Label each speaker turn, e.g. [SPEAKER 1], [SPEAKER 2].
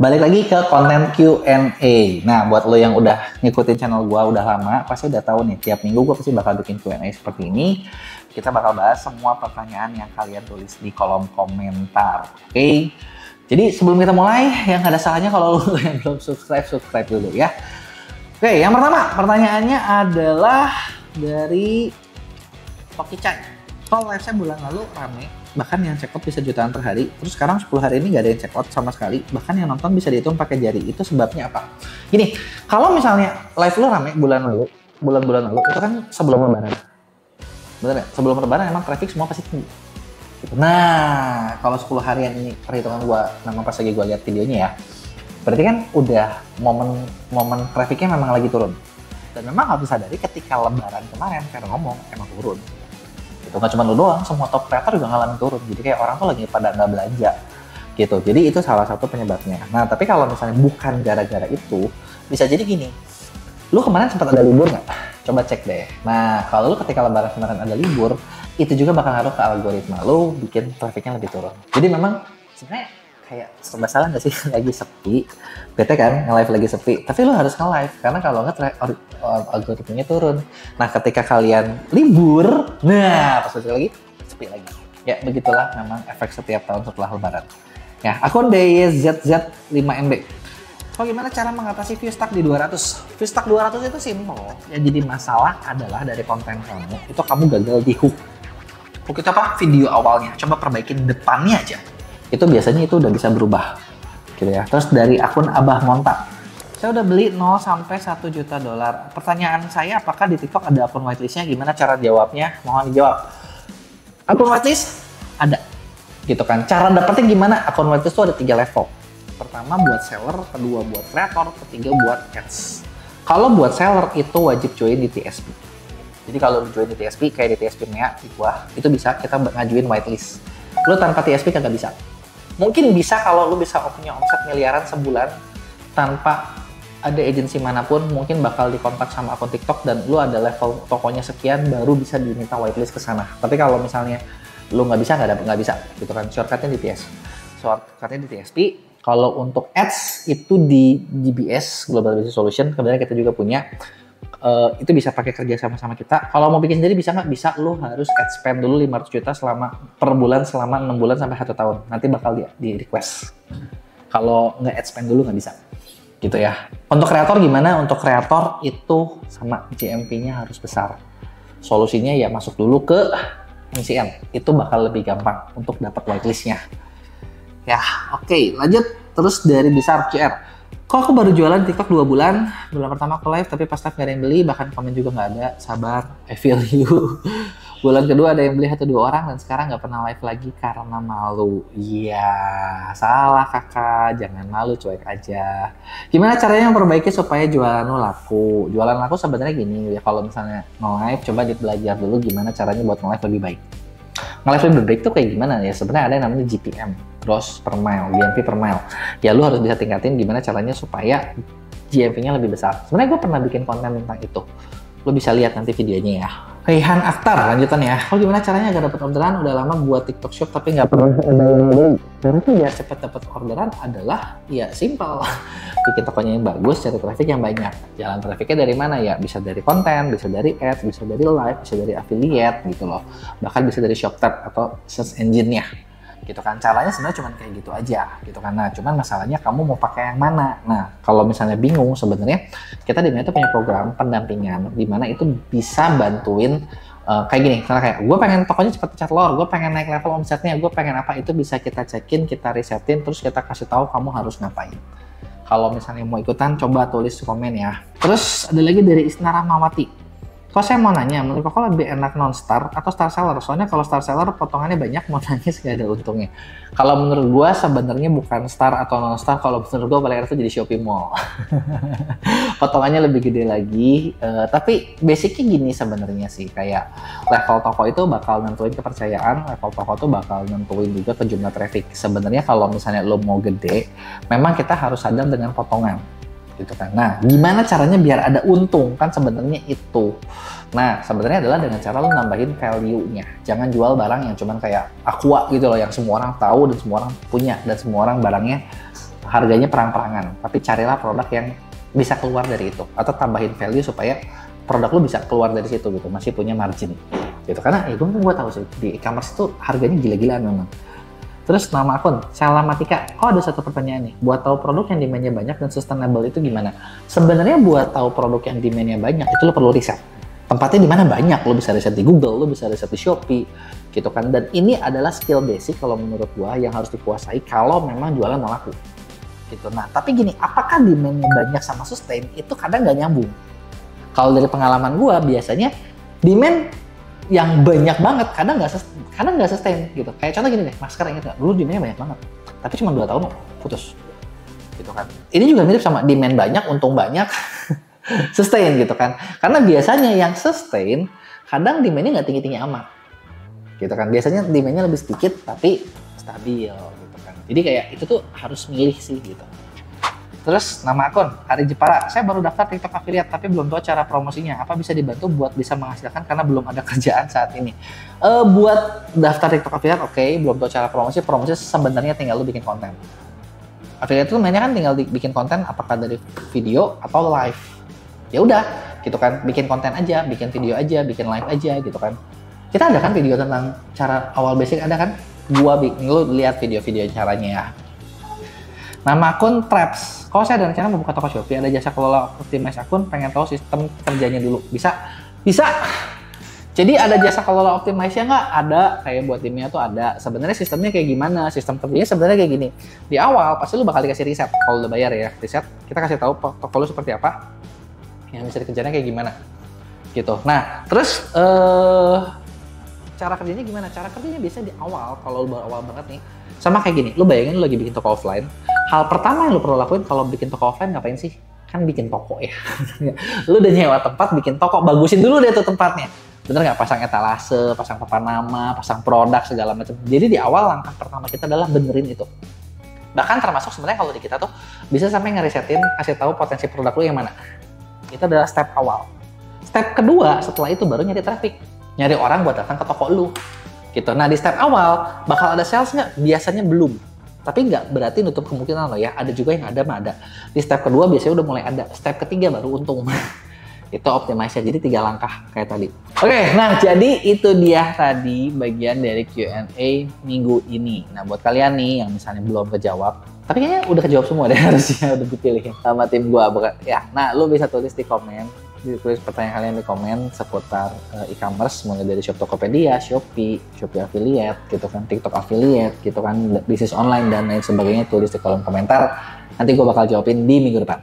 [SPEAKER 1] Balik lagi ke konten Q&A. Nah, buat lo yang udah ngikutin channel gua udah lama, pasti udah tahu nih, tiap minggu gua pasti bakal bikin Q&A seperti ini. Kita bakal bahas semua pertanyaan yang kalian tulis di kolom komentar. Oke? Jadi sebelum kita mulai, yang ada salahnya kalau lo yang belum subscribe dulu ya. Oke, yang pertama pertanyaannya adalah dari Toki Chan. Kalau live saya bulan lalu rame, bahkan yang check out bisa jutaan per hari, terus sekarang 10 hari ini nggak ada yang check out sama sekali, bahkan yang nonton bisa dihitung pakai jari. Itu sebabnya apa? Gini, kalau misalnya live lo rame bulan lalu itu kan sebelum lebaran. Bener ya? Sebelum lebaran emang traffic semua pasti tinggi. Gitu. Nah, kalau 10 harian ini perhitungan gua, memang pas lagi gua lihat videonya ya, berarti kan udah momen trafficnya memang lagi turun. Dan memang harus sadari ketika lebaran kemarin, kayak ngomong, emang turun. Itu nggak cuma lu doang, semua top creator juga ngalamin turun. Jadi kayak orang tuh lagi pada nggak belanja gitu. Jadi itu salah satu penyebabnya. Nah, tapi kalau misalnya bukan gara-gara itu, bisa jadi gini. Lu kemarin sempat ada libur nggak? Coba cek deh. Nah, kalau lu ketika lebaran kemarin ada libur, itu juga bakal ngaruh ke algoritma lu, bikin trafficnya lebih turun. Jadi memang sebenarnya kayak serba salah nggak sih? Lagi sepi, bete kan, nge-live lagi sepi. Tapi lu harus nge-live, karena kalau nggak algoritmanya turun. Nah, ketika kalian libur, nah pas lagi sepi lagi. Ya, begitulah memang efek setiap tahun setelah lebaran. Ya, akun DYZZ5MB. So, gimana cara mengatasi view stuck di 200? View stuck 200 itu simple. Yang jadi masalah adalah dari konten kamu, itu kamu gagal di hook. Hook itu apa? Video awalnya. Coba perbaikin depannya aja. Itu biasanya itu udah bisa berubah. Gitu ya. Terus dari akun Abah Monta. Saya udah beli 0 sampai 1 juta dolar. Pertanyaan saya, apakah di TikTok ada akun whitelistnya? Gimana cara jawabnya? Mohon dijawab. Akun whitelist? Ada. Gitu kan. Cara dapetnya gimana? Akun whitelist itu ada 3 level. Pertama buat seller, kedua buat kreator, ketiga buat ads. Kalau buat seller itu wajib join di TSP. Jadi kalau join di TSP, kayak di TSP Mea, di gua, itu bisa kita ngajuin whitelist. Lu tanpa TSP kagak bisa. Mungkin bisa kalau lu bisa punya omset miliaran sebulan tanpa ada agensi manapun, mungkin bakal dikontak sama akun TikTok dan lu ada level tokonya sekian baru bisa diminta whitelist ke sana. Tapi kalau misalnya lu nggak bisa gitu kan. Shortcutnya di TSP. Kalau untuk ads itu di GBS Global Business Solution, kemudian kita juga punya itu bisa pakai kerja sama kita. Kalau mau bikin sendiri bisa nggak? Bisa, lu harus ad spend dulu 500 juta per bulan selama 6 bulan sampai 1 tahun. Nanti bakal di request. Kalau nggak ad spend dulu nggak bisa. Gitu ya. Untuk kreator gimana? Untuk kreator itu sama GMV-nya harus besar. Solusinya ya masuk dulu ke MCN. Itu bakal lebih gampang untuk dapat whitelist-nya. Ya, oke, lanjut. Terus dari Besar QR. Kok aku baru jualan TikTok 2 bulan? Bulan pertama aku live, tapi pas live gak ada yang beli, bahkan komen juga gak ada. Sabar, I feel you. Bulan kedua ada yang beli 1-2 orang, dan sekarang gak pernah live lagi karena malu. Iya, salah kakak, jangan malu, cuek aja. Gimana caranya memperbaiki supaya jualan lu laku? Jualan laku sebenarnya gini, ya kalau misalnya nge-live, coba belajar dulu gimana caranya buat nge-live lebih baik. Nge-live lebih baik tuh kayak gimana ya? Sebenarnya ada yang namanya GPM, gross per mile, GMV per mile. Ya lu harus bisa tingkatin gimana caranya supaya GMV-nya lebih besar. Sebenarnya gue pernah bikin konten tentang itu. Lu bisa lihat nanti videonya ya. Rehan Akhtar, lanjutan ya. Kalau gimana caranya agar dapat orderan? Udah lama buat TikTok Shop tapi nggak pernah ada yang beli. Caranya biar cepet dapat orderan adalah ya simple. Bikin tokonya yang bagus, cari traffic yang banyak. Jalan trafficnya dari mana ya? Bisa dari konten, bisa dari ads, bisa dari live, bisa dari affiliate gitu loh. Bahkan bisa dari ShopTab atau search engine-nya. Gitu kan, caranya sebenarnya cuma kayak gitu aja gitu kan. Nah, cuman masalahnya kamu mau pakai yang mana. Nah, kalau misalnya bingung, sebenarnya kita di Mea itu punya program pendampingan di mana itu bisa bantuin kayak gini. Karena kayak gue pengen tokonya cepet cat lor, gue pengen naik level omsetnya, gue pengen apa, itu bisa kita cekin, kita risetin, terus kita kasih tahu kamu harus ngapain. Kalau misalnya mau ikutan, coba tulis komen ya. Terus ada lagi dari Isna Rahmawati. Kok saya mau nanya, menurut kok lebih enak non-star atau star seller? Soalnya kalau star seller potongannya banyak, mau nangis gak ada untungnya. Kalau menurut gue sebenarnya bukan star atau non-star, kalau menurut gue paling enak itu jadi Shopee Mall. Potongannya lebih gede lagi, tapi basicnya gini sebenarnya sih, kayak level toko itu bakal nentuin kepercayaan, level toko itu bakal nentuin juga ke jumlah traffic. Sebenarnya kalau misalnya lo mau gede, memang kita harus sadar dengan potongan. Gitu kan. Nah, gimana caranya biar ada untung? Kan sebenarnya itu. Nah, sebenarnya adalah dengan cara lo nambahin value-nya. Jangan jual barang yang cuman kayak aqua gitu loh, yang semua orang tahu dan semua orang punya dan semua orang barangnya Harganya perang-perangan, tapi carilah produk yang bisa keluar dari itu atau tambahin value supaya produk lu bisa keluar dari situ gitu, masih punya margin gitu. Karena ya gue tahu sih di e-commerce itu harganya gila-gilaan memang. Terus nama akun Salamatika. Oh, ada satu pertanyaan nih. Buat tahu produk yang demand-nya banyak dan sustainable itu gimana? Sebenarnya buat tahu produk yang demand-nya banyak itu lo perlu riset. Tempatnya di mana banyak, lo bisa riset di Google, lo bisa riset di Shopee gitu kan. Dan ini adalah skill basic kalau menurut gua yang harus dikuasai kalau memang jualan mau laku. Gitu. Nah, tapi gini, apakah demand-nya banyak sama sustain? Itu kadang nggak nyambung. Kalau dari pengalaman gua biasanya demand yang banyak banget kadang nggak sustain gitu. Kayak contoh gini deh, masker, ingat nggak? Dulu demandnya banyak banget, tapi cuma 2 tahun putus gitu kan. Ini juga mirip sama demand banyak, untung banyak, sustain gitu kan. Karena biasanya yang sustain kadang demandnya nggak tinggi-tinggi amat gitu kan. Biasanya demandnya lebih sedikit tapi stabil gitu kan. Jadi kayak itu tuh harus milih sih gitu. Terus nama akun Ari Jepara, saya baru daftar TikTok affiliate tapi belum tahu cara promosinya. Apa bisa dibantu buat bisa menghasilkan karena belum ada kerjaan saat ini. Buat daftar TikTok affiliate oke, belum tahu cara promosi. Promosi sebenarnya tinggal lu bikin konten. Affiliate itu mainnya kan tinggal bikin konten apakah dari video atau live. Ya udah, gitu kan. Bikin konten aja, bikin video aja, bikin live aja gitu kan. Kita ada kan video tentang cara awal basic, ada kan? Lu lihat video-video caranya ya. Nama akun Traps. Kalau saya ada rencana membuka toko Shopee, ada jasa kelola optimize akun, pengen tahu sistem kerjanya dulu. Bisa? Bisa! Jadi ada jasa kelola optimize-nya nggak? Ada, kayak buat timnya tuh ada. Sebenarnya sistemnya kayak gimana? Sistem kerjanya sebenarnya kayak gini. Di awal, pasti lu bakal dikasih riset. Kalau udah bayar ya, riset. Kita kasih tahu toko lu seperti apa, yang bisa dikejarnya kayak gimana. Gitu. Nah, terus cara kerjanya gimana? Cara kerjanya biasanya di awal, kalau lu baru awal banget nih, sama kayak gini, lu bayangin lu lagi bikin toko offline. Hal pertama yang lu perlu lakuin kalau bikin toko offline ngapain sih? Kan bikin toko ya. Lu udah nyewa tempat, bikin toko, bagusin dulu deh tuh tempatnya. Bener nggak? Pasang etalase, pasang papan nama, pasang produk, segala macam. Jadi di awal langkah pertama kita adalah benerin itu. Bahkan termasuk sebenarnya kalau di kita tuh bisa sampai ngerisetin, kasih tahu potensi produk lu yang mana. Itu adalah step awal. Step kedua setelah itu baru nyari traffic. Nyari orang buat datang ke toko lu. Gitu. Nah di step awal bakal ada sales nggak? Biasanya belum, tapi nggak berarti nutup kemungkinan loh ya. Ada juga yang ada mah ada. Di step kedua biasanya udah mulai ada. Step ketiga baru untung. Itu optimize. Jadi 3 langkah kayak tadi. Oke, nah jadi itu dia tadi bagian dari Q&A minggu ini. Nah buat kalian nih yang misalnya belum kejawab, tapi kayaknya udah kejawab semua deh harusnya, udah dipilih sama tim gua. Ya, nah lu bisa tulis di komen. Tulis pertanyaan kalian di komen seputar e-commerce, mulai dari Shop Tokopedia, Shopee, Shopee Affiliate, gitu kan, TikTok Affiliate, gitu kan, bisnis online dan lain sebagainya. Tulis di kolom komentar. Nanti gue bakal jawabin di minggu depan.